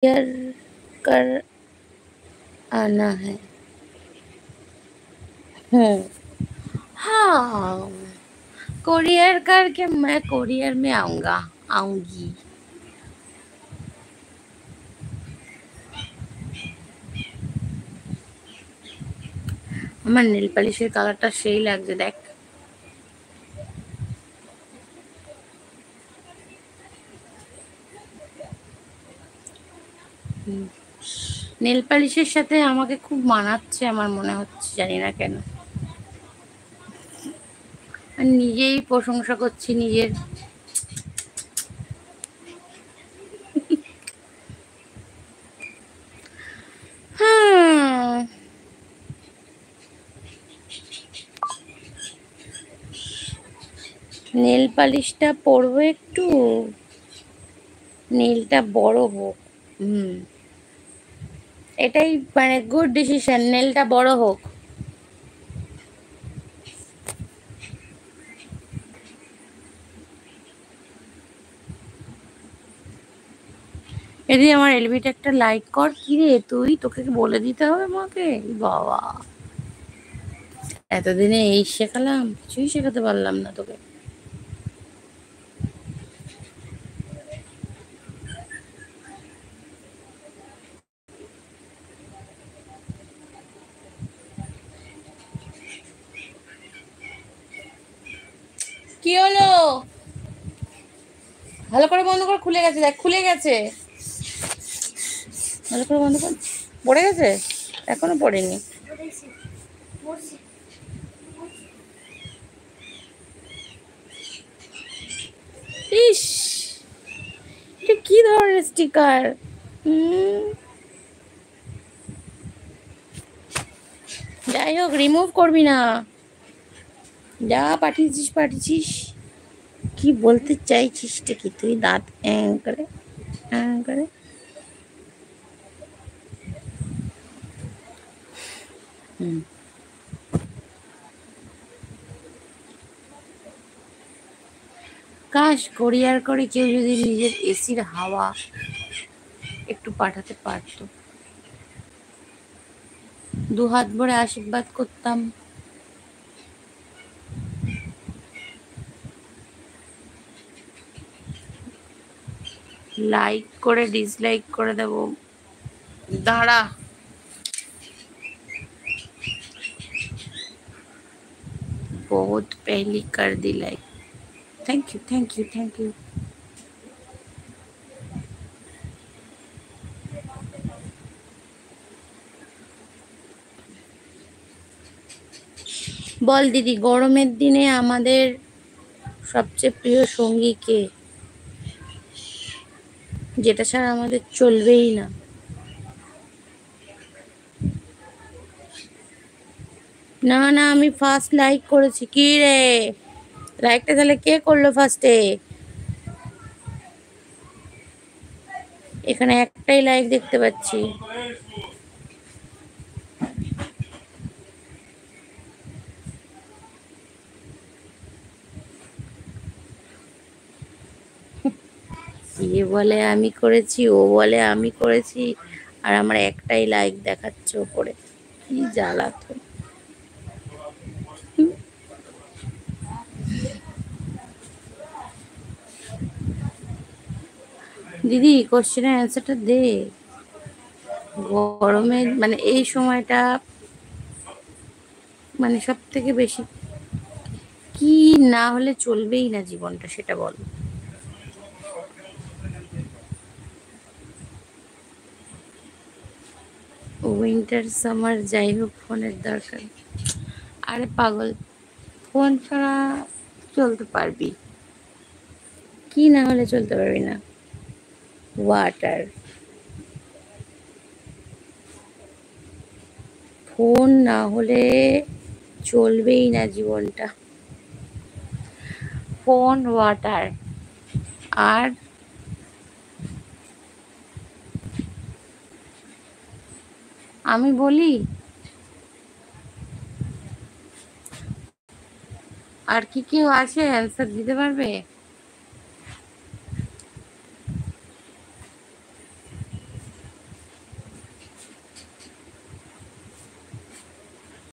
कर आना है। हाँ, कोरियर करके मैं कोरियर में आऊंगी। আমার নীল পালিশের কালারটা সেই লাগছে দেখ। নেল পালিশের সাথে আমাকে খুব মানাচ্ছে আমার মনে হচ্ছে, জানি না কেন। আর নিজেই প্রশংসা করছি নিজের। হ্যাঁ, নেল পালিশটা পরবো একটু, নেলটা বড় হোক। এটাই মানে গুড ডিসিশন, নেলটা বড় হোক। এদি আমার এলবিটা একটা লাইক কর। কি রে তুই, তোকে বলে দিতে হবে আমাকে? বাবা, এতদিনে এই শেখালাম, কিছুই শেখাতে পারলাম না তোকে। কি হলো? ভালো করে বন্ধ কর। খুলে গেছে, দেখ খুলে গেছে। ভালো করে বন্ধ কর। পড়ে গেছে? এখনো পড়েনি। ইস, এটা কি ধরনের স্টিকার? যাই হোক, রিমুভ করবি না। যা পাঠিয়েছিস পাঠিয়েছিস। কি বলতে চাইছিস কি তুই? দাঁত করে করে। কাশ কোরিয়ার করে কেউ যদি নিজের এসির হাওয়া একটু পাঠাতে পারতো, দু হাত ভরে আশীর্বাদ করতাম। লাইক করে ডিসলাইক করে দেব। দাঁড়া, বহুত पहली कर दी like. Thank you thank you thank you. বল দিদি, গরমের দিনে আমাদের সবচেয়ে প্রিয় সঙ্গী কে, যেটা ছাড়া আমাদের চলবেই না? না না, আমি ফার্স্ট লাইক করেছি। কি রে, লাইকটা তাহলে কে করলো ফার্স্টে? এখানে একটাই লাইক দেখতে পাচ্ছি। এ বলে আমি করেছি, ও বলে আমি করেছি, আর আমার একটাই লাইক দেখাচ্ছে ওপরে। কি জ্বালাতন। দিদি, কোশ্চেনের অ্যান্সারটা দে। গরমের মানে এই সময়টা মানে সব থেকে বেশি কি না হলে চলবেই না জীবনটা, সেটা বল। উইন্টার সামার যাই হোক, ফোনের দরকার। আরে পাগল, ফোন ছাড়া চলতে পারবি, কি না হলে চলতে পারবি না? ওয়াটার। ফোন না হলে চলবেই না জীবনটা। ফোন, ওয়াটার, আর আমি বলি, আর কি কেউ আছে অ্যান্সার দিতে পারবে?